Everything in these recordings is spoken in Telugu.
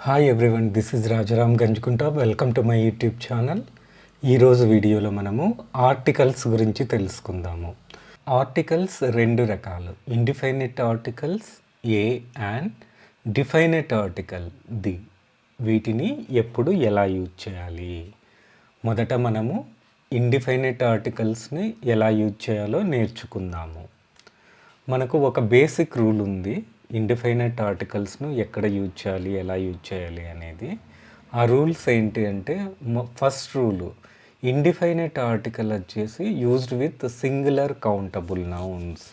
Hi everyone, this is Rajaram Ganjkunta. Welcome to my YouTube channel. ఈరోజు వీడియోలో మనము ఆర్టికల్స్ గురించి తెలుసుకుందాము. ఆర్టికల్స్ రెండు రకాలు, indefinite articles a and definite article the. వీటిని ఎప్పుడు ఎలా యూజ్ చేయాలి? మొదట మనము ఇండిఫైనెట్ ఆర్టికల్స్ని ఎలా యూజ్ చేయాలో నేర్చుకుందాము. మనకు ఒక బేసిక్ రూల్ ఉంది, ఇండిఫైనెట్ ఆర్టికల్స్ను ఎక్కడ యూజ్ చేయాలి, ఎలా యూజ్ చేయాలి అనేది. ఆ రూల్స్ ఏంటి అంటే, ఫస్ట్ రూలు, ఇండిఫైనెట్ ఆర్టికల్ వచ్చేసి used with singular countable nouns.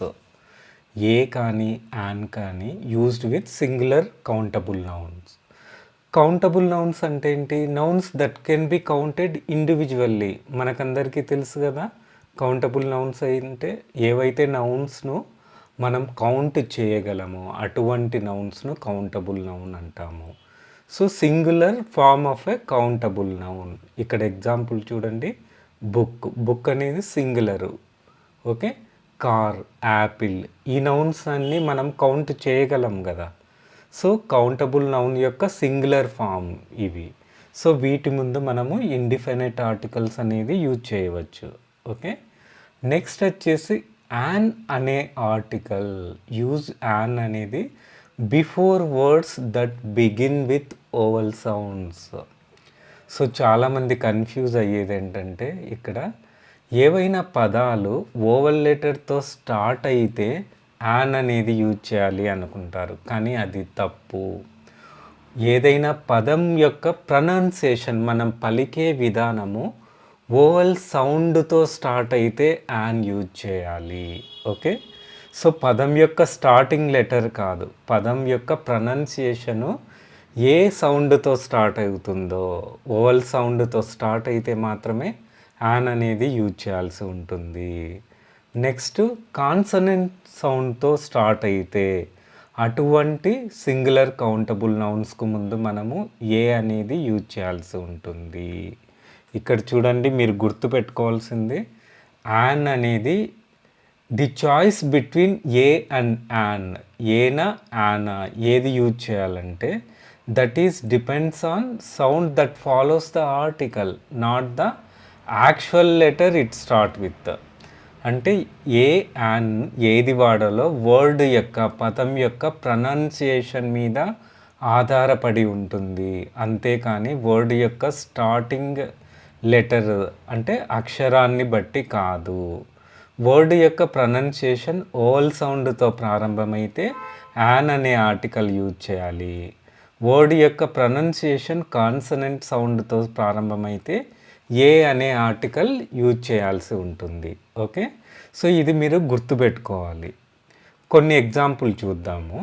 A కానీ యాన్ కానీ used with singular countable nouns. Countable nouns అంటే ఏంటి? Nouns that can be counted individually. మనకందరికీ తెలుసు కదా, కౌంటబుల్ నౌన్స్ అంటే ఏవైతే నౌన్స్ను మనం కౌంట్ చేయగలము అటువంటి నౌన్స్ను కౌంటబుల్ నౌన్ అంటాము. So singular form of a countable noun. ఇక్కడ ఎగ్జాంపుల్ చూడండి, బుక్ అనేది సింగులరు. ఓకే, కార్, యాపిల్, ఈ నౌన్స్ అన్నీ మనం కౌంట్ చేయగలం కదా. సో కౌంటబుల్ నౌన్ యొక్క సింగులర్ ఫామ్ ఇవి. సో వీటి ముందు మనము ఇండిఫైనెట్ ఆర్టికల్స్ అనేది యూజ్ చేయవచ్చు. ఓకే, నెక్స్ట్ వచ్చేసి యాన్ అనే ఆర్టికల్. యూజ్ యాన్ అనేది before words that begin with vowel sounds. So చాలామంది కన్ఫ్యూజ్ అయ్యేది ఏంటంటే, ఇక్కడ ఏవైనా పదాలు ఓవల్ లెటర్తో స్టార్ట్ అయితే యాన్ అనేది యూజ్ చేయాలి అనుకుంటారు, కానీ అది తప్పు. ఏదైనా పదం యొక్క ప్రొనౌన్సియేషన్, మనం పలికే విధానము ఓవల్ సౌండ్తో స్టార్ట్ అయితే యాన్ యూజ్ చేయాలి. ఓకే, సో పదం యొక్క స్టార్టింగ్ లెటర్ కాదు, పదం యొక్క ప్రొనౌన్సియేషను ఏ సౌండ్తో స్టార్ట్ అవుతుందో, ఓవల్ సౌండ్తో స్టార్ట్ అయితే మాత్రమే యాన్ అనేది యూజ్ చేయాల్సి ఉంటుంది. నెక్స్ట్, కాన్సనెంట్ సౌండ్తో స్టార్ట్ అయితే అటువంటి సింగులర్ కౌంటబుల్ నౌన్స్కు ముందు మనము ఏ అనేది యూజ్ చేయాల్సి ఉంటుంది. ఇక్కడ చూడండి, మీరు గుర్తుపెట్టుకోవాల్సింది, యాన్ అనేది the choice between A and an. ఏనా యానా ఏది యూజ్ చేయాలంటే, that is depends on sound that follows the article, not the actual letter it start with. అంటే ఏ యాన్ ఏది వాడాలో వర్డ్ యొక్క, పదం యొక్క ప్రొనౌన్సియేషన్ మీద ఆధారపడి ఉంటుంది, అంతేకాని వర్డ్ యొక్క స్టార్టింగ్ లెటర్ అంటే అక్షరాన్ని బట్టి కాదు. వర్డ్ యొక్క ప్రొనౌన్సియేషన్ ఓవల్ సౌండ్తో ప్రారంభమైతే యాన్ అనే ఆర్టికల్ యూజ్ చేయాలి. వర్డ్ యొక్క ప్రొనౌన్సియేషన్ కాన్సనెంట్ సౌండ్తో ప్రారంభమైతే ఏ అనే ఆర్టికల్ యూజ్ చేయాల్సి ఉంటుంది. ఓకే, సో ఇది మీరు గుర్తుపెట్టుకోవాలి. కొన్ని ఎగ్జాంపుల్ చూద్దాము.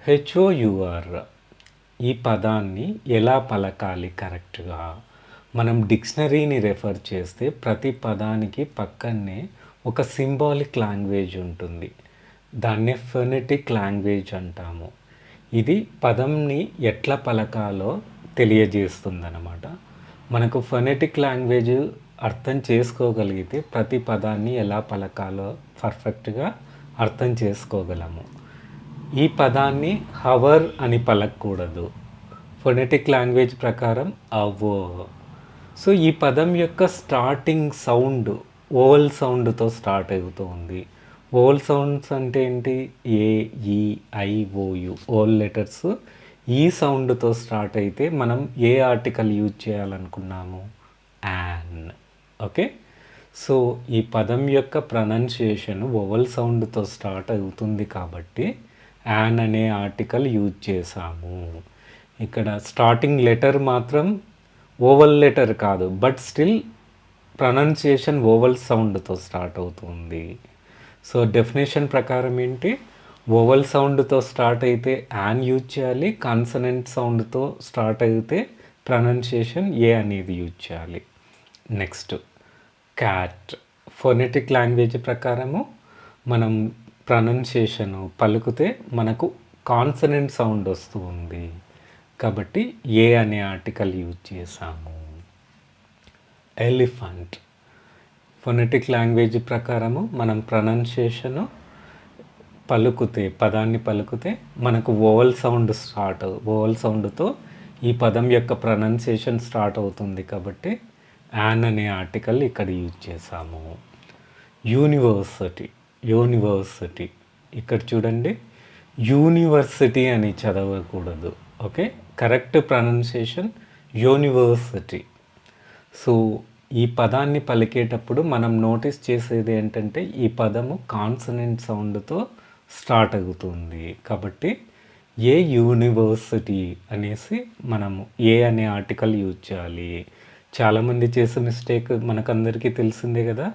HOUR ఈ పదాన్ని ఎలా పలకాలి కరెక్ట్గా? మనం డిక్షనరీని రెఫర్ చేస్తే ప్రతి పదానికి పక్కనే ఒక సింబాలిక్ లాంగ్వేజ్ ఉంటుంది, దాన్నే ఫొనెటిక్ లాంగ్వేజ్ అంటాము. ఇది పదంని ఎట్లా పలకాలో తెలియజేస్తుందన్నమాట. మనకు ఫొనెటిక్ లాంగ్వేజ్ అర్థం చేసుకోగలిగితే ప్రతి పదాన్ని ఎలా పలకాలో పర్ఫెక్ట్గా అర్థం చేసుకోగలము. ఈ పదాన్ని హవర్ అని పలకూడదు, ఫొనెటిక్ లాంగ్వేజ్ ప్రకారం అవో. సో ఈ పదం యొక్క స్టార్టింగ్ సౌండ్ ఓవల్ సౌండ్తో స్టార్ట్ అవుతుంది. ఓవల్ సౌండ్స్ అంటే ఏంటి? ఏ, ఈ, ఐ, ఓయు ఓవల్ లెటర్స్ ఈ సౌండ్తో స్టార్ట్ అయితే మనం ఏ ఆర్టికల్ యూజ్ చేయాలనుకున్నాము? యాన్. ఓకే, సో ఈ పదం యొక్క ప్రొనౌన్సియేషన్ ఓవల్ సౌండ్తో స్టార్ట్ అవుతుంది కాబట్టి యాన్ అనే ఆర్టికల్ యూజ్ చేసాము. ఇక్కడ స్టార్టింగ్ లెటర్ మాత్రం ఓవల్ లెటర్ కాదు, బట్ స్టిల్ ప్రొనౌన్సియేషన్ ఓవల్ సౌండ్తో స్టార్ట్ అవుతుంది. సో డెఫినేషన్ ప్రకారం ఏంటి? ఓవల్ సౌండ్తో స్టార్ట్ అయితే యాన్ యూజ్ చేయాలి, కాన్సనెంట్ సౌండ్తో స్టార్ట్ అయితే ప్రొనౌన్సియేషన్ ఏ అనేది యూజ్ చేయాలి. Next, cat. ఫొనెటిక్ లాంగ్వేజ్ ప్రకారము మనం ప్రొనౌన్సియేషను పలుకుతే మనకు కాన్సనెంట్ సౌండ్ వస్తూ ఉంది కాబట్టి ఏ అనే ఆర్టికల్ యూజ్ చేసాము. ఎలిఫెంట్. ఫొనెటిక్ లాంగ్వేజ్ ప్రకారము మనం ప్రొనౌన్సియేషను పదాన్ని పలుకుతే మనకు ఓవల్ సౌండ్తో ఈ పదం యొక్క ప్రొనౌన్సియేషన్ స్టార్ట్ అవుతుంది కాబట్టి యాన్ అనే ఆర్టికల్ ఇక్కడ యూజ్ చేసాము. యూనివర్సిటీ ఇక్కడ చూడండి, యూనివర్సిటీ అని చదవకూడదు. Okay, correct pronunciation university. So ఈ పదాన్ని పలికేటప్పుడు మనం నోటీస్ చేసేది ఏంటంటే ఈ పదము కాన్సనెంట్ సౌండ్తో స్టార్ట్ అవుతుంది కాబట్టి ఏ యూనివర్సిటీ అనేసి మనము ఏ అనే ఆర్టికల్ యూజ్ చేయాలి. చాలామంది చేసే మిస్టేక్ మనకందరికీ తెలిసిందే కదా,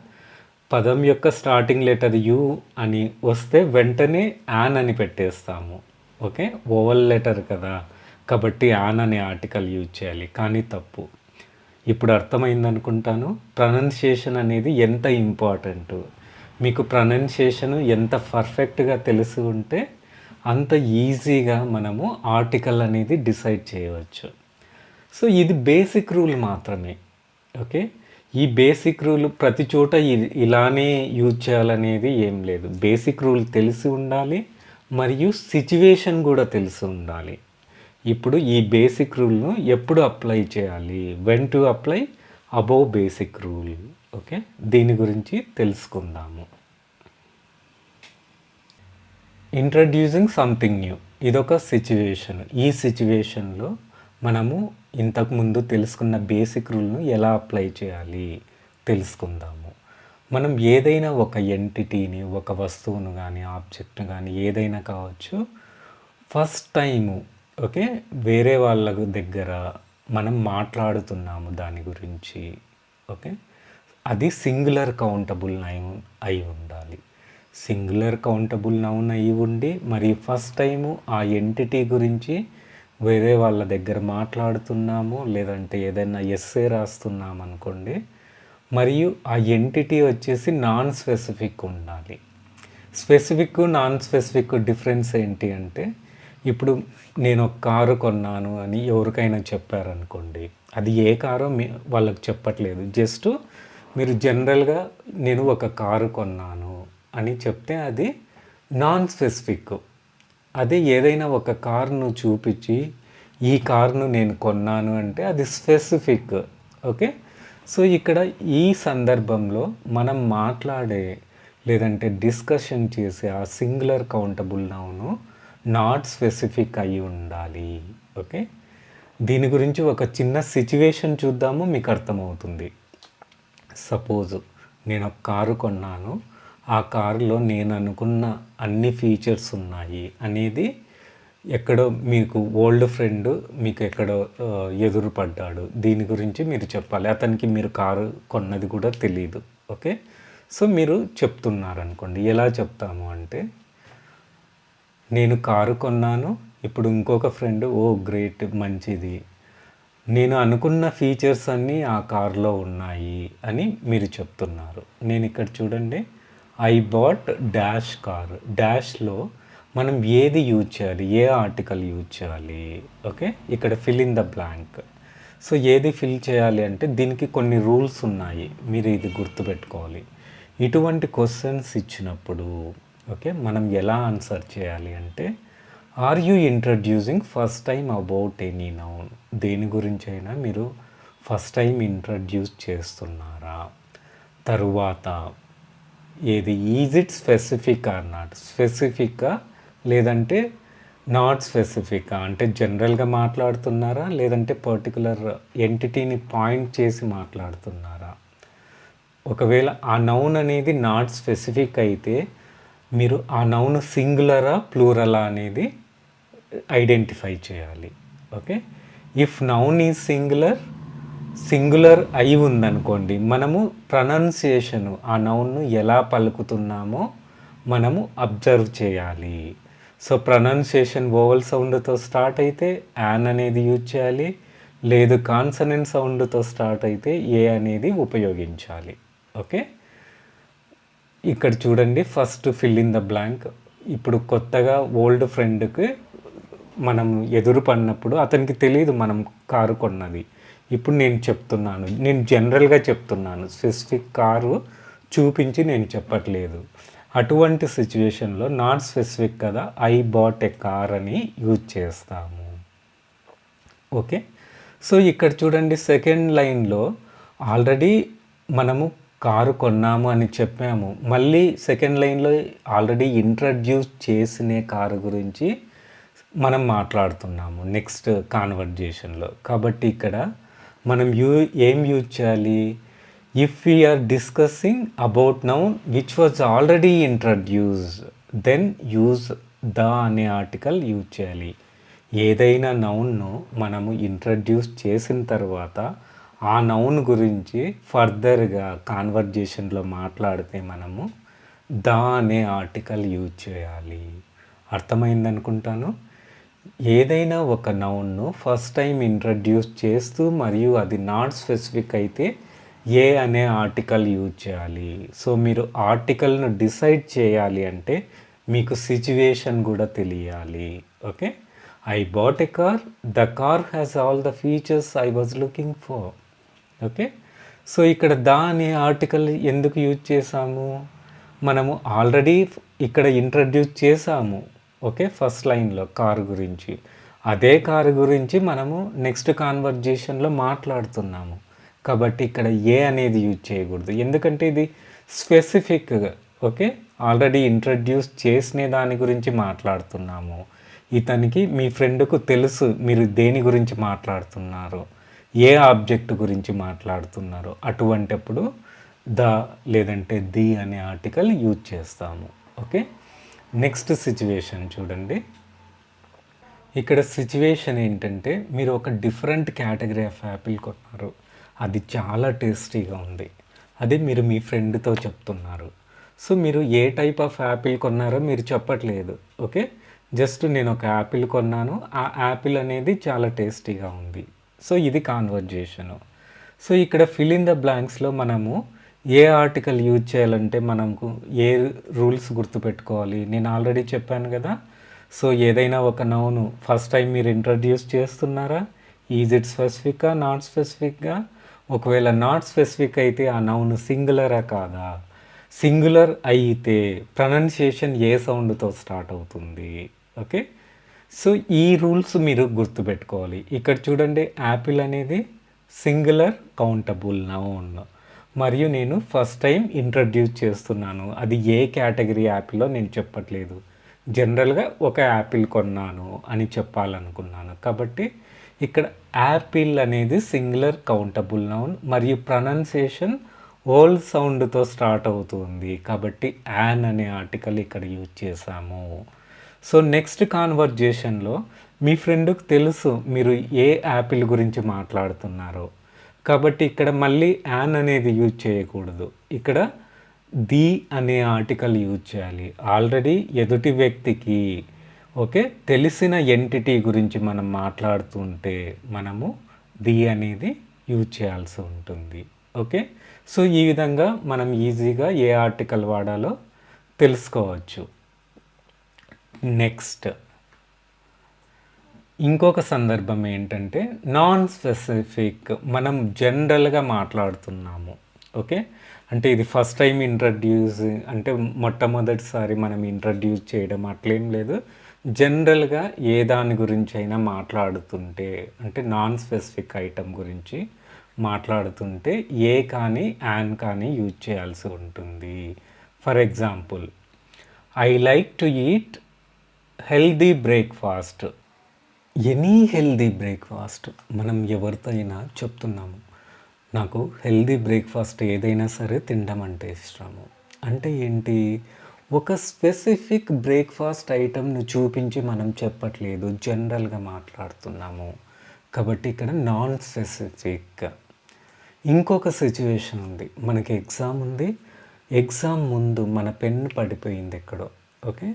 పదం యొక్క స్టార్టింగ్ లెటర్ యు అని వస్తే వెంటనే యాన్ అని పెట్టేస్తాము. ఓకే, ఓవల్ లెటర్ కదా కాబట్టి యాన్ అనే ఆర్టికల్ యూజ్ చేయాలి, కానీ తప్పు. ఇప్పుడు అర్థమైంది అనుకుంటాను ప్రొనౌన్సియేషన్ అనేది ఎంత ఇంపార్టెంట్. మీకు ప్రొనౌన్సియేషన్ ఎంత పర్ఫెక్ట్గా తెలిసి ఉంటే అంత ఈజీగా మనము ఆర్టికల్ అనేది డిసైడ్ చేయవచ్చు. సో ఇది బేసిక్ రూల్ మాత్రమే. ఓకే, ఈ బేసిక్ రూల్ ప్రతి చోట ఇలానే యూజ్ చేయాలనేది ఏం లేదు. బేసిక్ రూల్ తెలిసి ఉండాలి మరియు సిచ్యువేషన్ కూడా తెలిసి ఉండాలి. ఇప్పుడు ఈ బేసిక్ రూల్ను ఎప్పుడు అప్లై చేయాలి, when to apply above basic rule. Okay, దీని గురించి తెలుసుకుందాము. ఇంట్రడ్యూసింగ్ సంథింగ్ న్యూ, ఇదొక సిచ్యువేషన్. ఈ సిచ్యువేషన్లో మనము ఇంతకుముందు తెలుసుకున్న బేసిక్ రూల్ను ఎలా అప్లై చేయాలి తెలుసుకుందాము. మనం ఏదైనా ఒక ఎంటిటీని, ఒక వస్తువును కానీ ఆబ్జెక్ట్ను కానీ ఏదైనా కావచ్చు, ఫస్ట్ టైము ఓకే వేరే వాళ్ళ దగ్గర మనం మాట్లాడుతున్నాము దాని గురించి. ఓకే, అది సింగులర్ కౌంటబుల్ నౌన్ అయి ఉండాలి. సింగులర్ కౌంటబుల్ నౌన్ అయి ఉండి మరి ఫస్ట్ టైము ఆ ఎంటిటీ గురించి వేరే వాళ్ళ దగ్గర మాట్లాడుతున్నాము, లేదంటే ఏదైనా ఎస్సే రాస్తున్నాము అనుకోండి, మరియు ఆ ఎంటిటీ వచ్చేసి నాన్ స్పెసిఫిక్ ఉండాలి. స్పెసిఫిక్ నాన్ స్పెసిఫిక్ డిఫరెన్స్ ఏంటి అంటే, ఇప్పుడు నేను ఒక కారు కొన్నాను అని ఎవరికైనా చెప్పారనుకోండి, అది ఏ కారో వాళ్ళకి చెప్పట్లేదు, జస్ట్ మీరు జనరల్గా నేను ఒక కారు కొన్నాను అని చెప్తే అది నాన్ స్పెసిఫిక్. అదే ఏదైనా ఒక కారును చూపించి ఈ కారును నేను కొన్నాను అంటే అది స్పెసిఫిక్. ఓకే, సో ఇక్కడ ఈ సందర్భంలో మనం మాట్లాడే లేదంటే డిస్కషన్ చేసే ఆ singular countable noun not specific అయి ఉండాలి. ఓకే, దీని గురించి ఒక చిన్న సిచ్యువేషన్ చూద్దాము, మీకు అర్థమవుతుంది. సపోజ్ నేను ఒక కారు కొన్నాను, ఆ కారులో నేను అనుకున్న అన్ని ఫీచర్స్ ఉన్నాయి అనేది ఎక్కడో మీకు ఓల్డ్ ఫ్రెండ్ మీకు ఎక్కడో ఎదురుపడ్డాడు, దీని గురించి మీరు చెప్పాలి. అతనికి మీరు కారు కొన్నది కూడా తెలియదు. ఓకే, సో మీరు చెప్తున్నారనుకోండి, ఎలా చెప్తాము అంటే, నేను కారు కొన్నాను, ఇప్పుడు ఇంకొక ఫ్రెండ్ ఓ గ్రేట్ మంచిది, నేను అనుకున్న ఫీచర్స్ అన్నీ ఆ కారులో ఉన్నాయి అని మీరు చెప్తున్నారు. నేను ఇక్కడ చూడండి, ఐ బాట్ డాష్ కార్. డాష్లో మనం ఏది యూజ్ చేయాలి, ఏ ఆర్టికల్ యూజ్ చేయాలి. ఓకే, ఇక్కడ fill in the blank. So ఏది ఫిల్ చేయాలి అంటే దీనికి కొన్ని రూల్స్ ఉన్నాయి, మీరు ఇది గుర్తుపెట్టుకోవాలి. ఇటువంటి క్వశ్చన్స్ ఇచ్చినప్పుడు ఓకే మనం ఎలా ఆన్సర్ చేయాలి అంటే, are you introducing first time about any noun, దేని గురించి అయినా మీరు ఫస్ట్ టైం ఇంట్రడ్యూస్ చేస్తున్నారా. తరువాత ఏది is it specific are not, స్పెసిఫిక్గా లేదంటే నాట్ స్పెసిఫిక్గా, అంటే జనరల్గా మాట్లాడుతున్నారా లేదంటే పర్టికులర్ ఎంటిటీని పాయింట్ చేసి మాట్లాడుతున్నారా. ఒకవేళ ఆ నౌన్ అనేది నాట్ స్పెసిఫిక్ అయితే మీరు ఆ నౌన్ సింగులరా ప్లూరలా అనేది ఐడెంటిఫై చేయాలి. Okay, if noun is singular అయి ఉందనుకోండి, మనము ప్రొనౌన్సియేషను ఆ నౌన్ను ఎలా పలుకుతున్నామో మనము అబ్జర్వ్ చేయాలి. సో ప్రొనౌన్సియేషన్ వోవల్ సౌండ్తో స్టార్ట్ అయితే యాన్ అనేది యూజ్ చేయాలి, లేదు కాన్సనెంట్ సౌండ్తో స్టార్ట్ అయితే ఏ అనేది ఉపయోగించాలి. ఓకే, ఇక్కడ చూడండి, first fill in the blank. ఇప్పుడు కొత్తగా ఓల్డ్ ఫ్రెండ్కి మనం ఎదురు పడినప్పుడు అతనికి తెలియదు మనం కారు కొన్నది. ఇప్పుడు నేను చెప్తున్నాను, నేను జనరల్గా చెప్తున్నాను, స్పెసిఫిక్ కారు చూపించి నేను చెప్పట్లేదు. అటువంటి సిచ్యువేషన్లో నాట్ స్పెసిఫిక్ కదా, ఐ బాట్ ఏ కార్ అని యూజ్ చేస్తాము. ఓకే. సో ఇక్కడ చూడండి సెకండ్ లైన్‌లో ఆల్రెడీ మనము కారు కొన్నాము అని చెప్పాము. మళ్ళీ సెకండ్ లైన్‌లో ఆల్రెడీ ఇంట్రడ్యూస్ చేసిన కారు గురించి మనం మాట్లాడుతున్నాము నెక్స్ట్ కాన్వర్జేషన్‌లో. కాబట్టి ఇక్కడ మనం ఏం యూజ్ చేయాలి? If we are discussing about noun which was already introduced then use the అనే ఆర్టికల్ యూజ్ చేయాలి. ఏదైనా నౌన్ను మనము ఇంట్రడ్యూస్ చేసిన తర్వాత ఆ నౌన్ గురించి ఫర్దర్గా కాన్వర్జేషన్లో మాట్లాడితే మనము ద అనే ఆర్టికల్ యూజ్ చేయాలి. అర్థమైందనుకుంటాను. ఏదైనా ఒక నౌన్ను ఫస్ట్ టైం ఇంట్రడ్యూస్ చేస్తూ మరియు అది నాట్ స్పెసిఫిక్ అయితే ఏ అనే ఆర్టికల్ యూజ్ చేయాలి. సో మీరు ఆర్టికల్ను డిసైడ్ చేయాలి అంటే మీకు సిచ్యువేషన్ కూడా తెలియాలి. Okay. I bought a car, the car has all the features I was looking for. Okay. So ఇక్కడ ద అనే ఆర్టికల్ ఎందుకు యూజ్ చేసాము? మనము ఆల్రెడీ ఇక్కడ ఇంట్రడ్యూస్ చేసాము. ఓకే. ఫస్ట్ లైన్లో కారు గురించి. అదే కారు గురించి మనము నెక్స్ట్ కాన్వర్జేషన్లో మాట్లాడుతున్నాము. కాబట్టి ఇక్కడ ఏ అనేది యూజ్ చేయకూడదు. ఎందుకంటే ఇది స్పెసిఫిక్గా ఓకే ఆల్రెడీ ఇంట్రడ్యూస్ చేసిన దాని గురించి మాట్లాడుతున్నాము. ఇతనికి మీ ఫ్రెండ్కు తెలుసు మీరు దేని గురించి మాట్లాడుతున్నారు, ఏ ఆబ్జెక్ట్ గురించి మాట్లాడుతున్నారు. అటువంటప్పుడు ద లేదంటే ది అనే ఆర్టికల్ యూజ్ చేస్తాము. ఓకే. నెక్స్ట్ సిచ్యువేషన్ చూడండి. ఇక్కడ సిచ్యువేషన్ ఏంటంటే మీరు ఒక డిఫరెంట్ కేటగిరీ ఆఫ్ యాపిల్ కొన్నారు. అది చాలా టేస్టీగా ఉంది. అది మీరు మీ ఫ్రెండ్తో చెప్తున్నారు. సో మీరు ఏ టైప్ ఆఫ్ యాపిల్ కొన్నారో మీరు చెప్పట్లేదు. ఓకే. జస్ట్ నేను ఒక యాపిల్ కొన్నాను, ఆ యాపిల్ అనేది చాలా టేస్టీగా ఉంది. సో ఇది కాన్వర్జేషను. సో ఇక్కడ ఫిల్ ఇన్ ద బ్లాంక్స్లో మనము ఏ ఆర్టికల్ యూజ్ చేయాలంటే మనకు ఏ రూల్స్ గుర్తుపెట్టుకోవాలి. నేను ఆల్రెడీ చెప్పాను కదా. సో ఏదైనా ఒక నౌను ఫస్ట్ టైం మీరు ఇంట్రడ్యూస్ చేస్తున్నారా, ఈజ్ ఇట్ స్పెసిఫిక్గా నాట్ స్పెసిఫిక్గా? ఒకవేళ నాట్ స్పెసిఫిక్ అయితే ఆ నౌన్ సింగులరా కాదా? సింగులర్ అయితే ప్రొనౌన్సియేషన్ ఏ సౌండ్తో స్టార్ట్ అవుతుంది? ఓకే. సో ఈ రూల్స్ మీరు గుర్తుపెట్టుకోవాలి. ఇక్కడ చూడండి యాపిల్ అనేది సింగులర్ కౌంటబుల్ నౌన్ మరియు నేను ఫస్ట్ టైం ఇంట్రడ్యూస్ చేస్తున్నాను. అది ఏ కేటగిరీ యాపిల్లో నేను చెప్పట్లేదు. జనరల్గా ఒక యాపిల్ కొన్నాను అని చెప్పాలనుకున్నాను. కాబట్టి ఇక్కడ యాపిల్ అనేది సింగులర్ కౌంటబుల్ నౌన్ మరియు ప్రొనౌన్సియేషన్ ఓల్ సౌండ్తో స్టార్ట్ అవుతుంది. కాబట్టి యాన్ అనే ఆర్టికల్ ఇక్కడ యూజ్ చేసాము. సో నెక్స్ట్ కాన్వర్జేషన్లో మీ ఫ్రెండ్కి తెలుసు మీరు ఏ యాపిల్ గురించి మాట్లాడుతున్నారో. కాబట్టి ఇక్కడ మళ్ళీ యాన్ అనేది యూజ్ చేయకూడదు. ఇక్కడ ది అనే ఆర్టికల్ యూజ్ చేయాలి. ఆల్రెడీ ఎదుటి వ్యక్తికి ఓకే తెలిసిన ఎంటిటీ గురించి మనం మాట్లాడుతుంటే మనము ది అనేది యూజ్ చేయాల్సి ఉంటుంది. ఓకే. సో ఈ విధంగా మనం ఈజీగా ఏ ఆర్టికల్ వాడాలో తెలుసుకోవచ్చు. నెక్స్ట్ ఇంకొక సందర్భం ఏంటంటే నాన్ స్పెసిఫిక్. మనం జనరల్గా మాట్లాడుతున్నాము. ఓకే. అంటే ఇది ఫస్ట్ టైం ఇంట్రడ్యూస్ అంటే మొట్టమొదటిసారి మనం ఇంట్రడ్యూస్ చేయడం అట్లేం లేదు. జనరల్గా ఏ దాని గురించి అయినా మాట్లాడుతుంటే అంటే నాన్ స్పెసిఫిక్ ఐటమ్ గురించి మాట్లాడుతుంటే ఏ కానీ యాన్ కానీ యూజ్ చేయాల్సి ఉంటుంది. For example, I like to eat healthy breakfast. Any healthy breakfast మనం ఎవరితో అయినా చెప్తున్నాము, నాకు హెల్దీ బ్రేక్ఫాస్ట్ ఏదైనా సరే తినడం అంటే ఇష్టము. అంటే ఏంటి? ఒక స్పెసిఫిక్ బ్రేక్ఫాస్ట్ ఐటమ్ను చూపించి మనం చెప్పట్లేదు, జనరల్గా మాట్లాడుతున్నాము. కాబట్టి ఇక్కడ నాన్ స్పెసిఫిక్. ఇంకొక సిచ్యువేషన్ ఉంది. మనకి ఎగ్జామ్ ఉంది. ఎగ్జామ్ ముందు మన పెన్ను పడిపోయింది ఎక్కడో. ఓకే.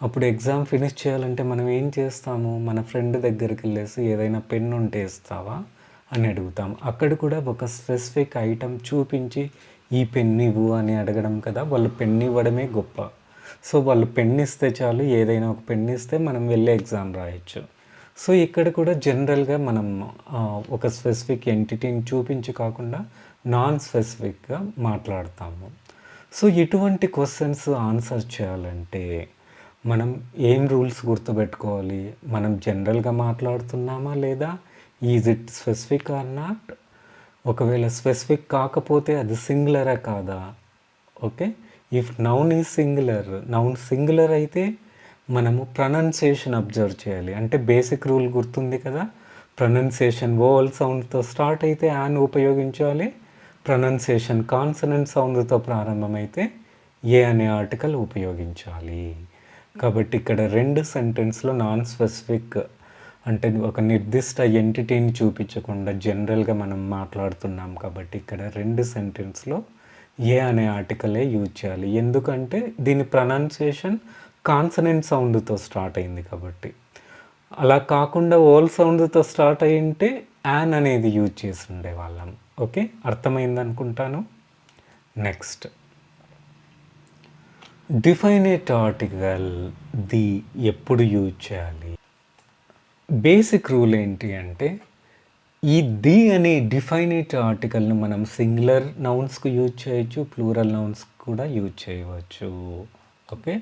అప్పుడు ఎగ్జామ్ ఫినిష్ చేయాలంటే మనం ఏం చేస్తాము? మన ఫ్రెండ్ దగ్గరికి వెళ్ళేసి ఏదైనా పెన్ను ఉంటే ఇస్తావా అని అడుగుతాం. అక్కడ కూడా ఒక స్పెసిఫిక్ ఐటమ్ చూపించి ఈ పెన్ను ఇవ్వు అని అడగడం కదా. వాళ్ళు పెన్ను ఇవ్వడమే గొప్ప. సో వాళ్ళు పెన్ను ఇస్తే చాలు, ఏదైనా ఒక పెన్ను ఇస్తే మనం వెళ్ళి ఎగ్జామ్ రాయొచ్చు. సో ఇక్కడ కూడా జనరల్గా మనం ఒక స్పెసిఫిక్ ఎంటిటీని చూపించి కాకుండా నాన్ స్పెసిఫిక్గా మాట్లాడతాము. సో ఇటువంటి క్వశ్చన్స్ ఆన్సర్ చేయాలంటే మనం ఏం రూల్స్ గుర్తుపెట్టుకోవాలి? మనం జనరల్గా మాట్లాడుతున్నామా లేదా is it specific are not? ఒకవేళ స్పెసిఫిక్ కాకపోతే అది సింగులరా కాదా? Okay, if noun is singular, noun singular అయితే మనము ప్రొనౌన్సియేషన్ అబ్జర్వ్ చేయాలి. అంటే బేసిక్ రూల్ గుర్తుంది కదా, ప్రొనౌన్సియేషన్ వోవల్ సౌండ్తో స్టార్ట్ అయితే యాన్ ఉపయోగించాలి, ప్రొనౌన్సియేషన్ కాన్సనెంట్ సౌండ్తో ప్రారంభమైతే ఏ అనే ఆర్టికల్ ఉపయోగించాలి. కాబట్టి ఇక్కడ రెండు సెంటెన్స్లో నాన్ స్పెసిఫిక్ అంటే ఒక నిర్దిష్ట ఎంటిటీని చూపించకుండా జనరల్గా మనం మాట్లాడుతున్నాం కాబట్టి ఇక్కడ రెండు సెంటెన్స్లో ఏ అనే ఆర్టికలే యూజ్ చేయాలి. ఎందుకంటే దీని ప్రొనౌన్సియేషన్ కాన్సనెంట్ సౌండ్తో స్టార్ట్ అయింది కాబట్టి. అలా కాకుండా ఓల్ సౌండ్తో స్టార్ట్ అయి ఉంటే యాన్ అనేది యూజ్ చేసి ఉండేవాళ్ళం. ఓకే, అర్థమైంది అనుకుంటాను. నెక్స్ట్, డిఫైనైట్ ఆర్టికల్ ది ఎప్పుడు యూజ్ చేయాలి? బేసిక్ రూల్ ఏంటి అంటే ఈ ది అనే డిఫైనైట్ ఆర్టికల్ని మనం సింగులర్ నౌన్స్కు యూజ్ చేయొచ్చు, ప్లూరల్ నౌన్స్కి కూడా యూజ్ చేయవచ్చు. Okay,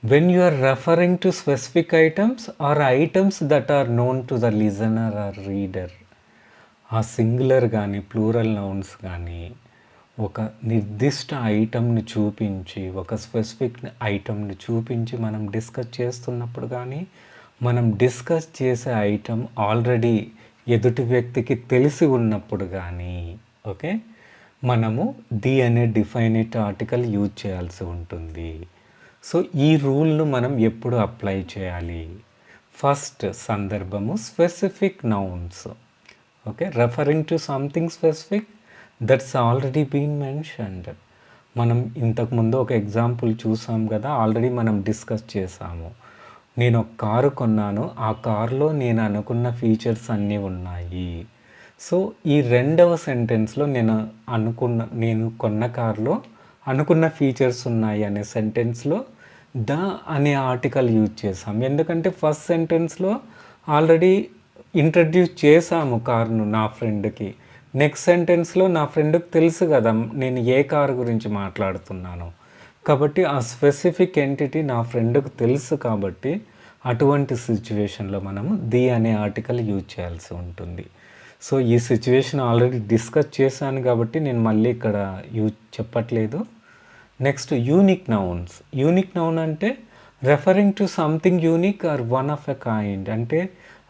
when you are referring to specific items or items that are known to the listener or reader, ఆ సింగులర్ కానీ ప్లూరల్ నౌన్స్ కానీ ఒక నిర్దిష్ట ఐటమ్ని చూపించి, ఒక స్పెసిఫిక్ ఐటమ్ని చూపించి మనం డిస్కస్ చేస్తున్నప్పుడు కానీ, మనం డిస్కస్ చేసే ఐటమ్ ఆల్రెడీ ఎదుటి వ్యక్తికి తెలిసి ఉన్నప్పుడు కానీ, ఓకే, మనము ది అనే డిఫైనైట్ ఆర్టికల్ యూజ్ చేయాల్సి ఉంటుంది. సో ఈ రూల్ను మనం ఎప్పుడు అప్లై చేయాలి? ఫస్ట్ సందర్భము specific nouns. Okay, referring to something specific that's already been mentioned. మనం ఇంతకుముందు ఒక ఎగ్జాంపుల్ చూసాం కదా, ఆల్రెడీ మనం డిస్కస్ చేసాము. నేను ఒక కారు కొన్నాను, ఆ కారులో నేను అనుకున్న ఫీచర్స్ అన్నీ ఉన్నాయి. సో ఈ రెండవ సెంటెన్స్లో నేను కొన్న కారులో అనుకున్న ఫీచర్స్ ఉన్నాయి అనే సెంటెన్స్లో ద అనే ఆర్టికల్ యూజ్ చేసాం. ఎందుకంటే ఫస్ట్ సెంటెన్స్లో ఆల్రెడీ ఇంట్రడ్యూస్ చేసాము కారును నా ఫ్రెండ్కి. నెక్స్ట్ సెంటెన్స్లో నా ఫ్రెండ్కి తెలుసు కదా నేను ఏ కారు గురించి మాట్లాడుతున్నాను. కాబట్టి ఆ స్పెసిఫిక్ ఎంటిటీ నా ఫ్రెండ్కి తెలుసు కాబట్టి అటువంటి సిచ్యువేషన్లో మనము ది అనే ఆర్టికల్ యూజ్ చేయాల్సి ఉంటుంది. సో ఈ సిచ్యువేషన్ ఆల్రెడీ డిస్కస్ చేశాను కాబట్టి నేను మళ్ళీ ఇక్కడ చెప్పట్లేదు. Next, unique nouns. Unique noun అంటే referring to something unique or one of a kind, అంటే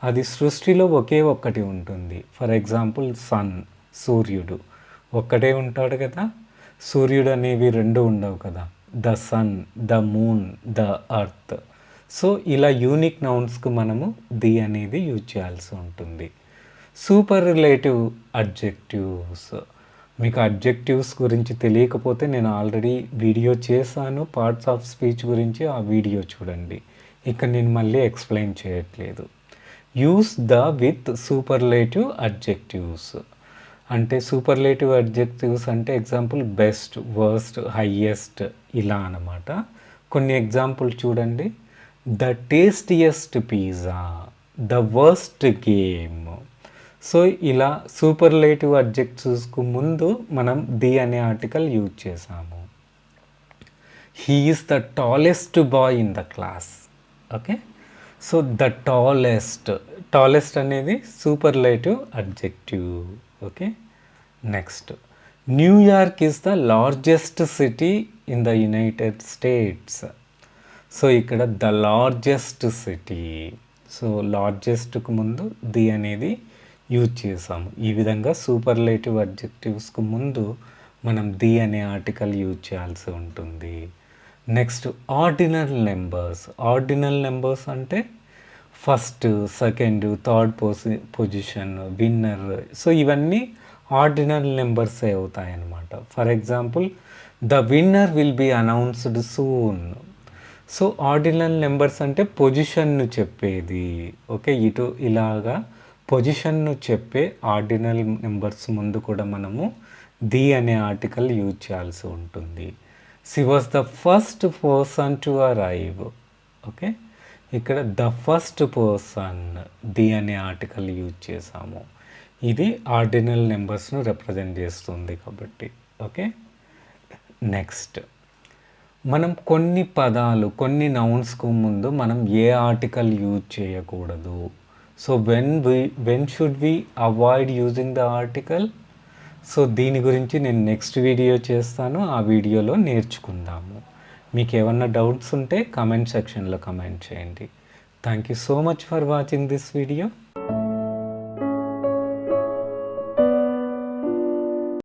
అది సృష్టిలో ఒకే ఒక్కటి ఉంటుంది. ఫర్ ఎగ్జాంపుల్ సన్, సూర్యుడు ఒక్కడే ఉంటాడు కదా, సూర్యుడు అనేవి రెండు ఉండవు కదా, the sun, the moon, the earth. So ఇలా యూనిక్ నౌన్స్కు మనము ది అనేది యూజ్ చేయాల్సి ఉంటుంది. Superlative adjectives. మీకు అడ్జెక్టివ్స్ గురించి తెలియకపోతే నేను ఆల్రెడీ వీడియో చేశాను పార్ట్స్ ఆఫ్ స్పీచ్ గురించి, ఆ వీడియో చూడండి. ఇక్కడ నేను మళ్ళీ ఎక్స్ప్లెయిన్ చేయట్లేదు. Use the with superlative adjectives. అంటే సూపర్లేటివ్ అడ్జెక్టివ్స్ అంటే ఎగ్జాంపుల్ బెస్ట్, వర్స్ట్, హయ్యెస్ట్ ఇలా అన్నమాట. కొన్ని ఎగ్జాంపుల్ చూడండి. The tastiest pizza, the worst game. So ఇలా సూపర్లేటివ్ అడ్జెక్టివ్స్కు ముందు మనం ది అనే ఆర్టికల్ యూజ్ చేసాము. He is the tallest boy in the class. Okay, so the tallest అనేది superlative adjective. Okay, next, New York is the largest city in the United States. So ఇక్కడ ద లార్జెస్ట్ సిటీ. సో లార్జెస్ట్కు ముందు ది అనేది యూజ్ చేసాము. ఈ విధంగా సూపర్లేటివ్ అడ్జెక్టివ్స్కు ముందు మనం ది అనే ఆర్టికల్ యూజ్ చేయాల్సి ఉంటుంది. Next, ordinal numbers. Ordinal numbers అంటే first, second, third position, winner. So ఇవన్నీ ఆర్డినల్ నెంబర్సే అవుతాయి అన్నమాట. For example, the winner will be announced soon. So ordinal numbers అంటే పొజిషన్ను చెప్పేది. ఓకే, ఇటు ఇలాగా పొజిషన్ను చెప్పే ఆర్డినల్ నెంబర్స్ ముందు కూడా మనము ది అనే ఆర్టికల్ యూజ్ చేయాల్సి ఉంటుంది. She was the first person to arrive. Okay, ఇక్కడ ద ఫస్ట్ పర్సన్, ది అనే ఆర్టికల్ యూజ్ చేసాము. ఇది ఆర్డినల్ నెంబర్స్ను రిప్రజెంట్ చేస్తుంది కాబట్టి. ఓకే, నెక్స్ట్, మనం కొన్ని నౌన్స్కు ముందు మనం ఏ ఆర్టికల్ యూజ్ చేయకూడదు. So when should we avoid using the article? So దీని గురించి నేను నెక్స్ట్ వీడియో చేస్తాను, ఆ వీడియోలో నేర్చుకుందాము. మీకు ఏమన్నా డౌట్స్ ఉంటే కమెంట్ సెక్షన్లో కమెంట్ చేయండి. Thank you so much for watching this video.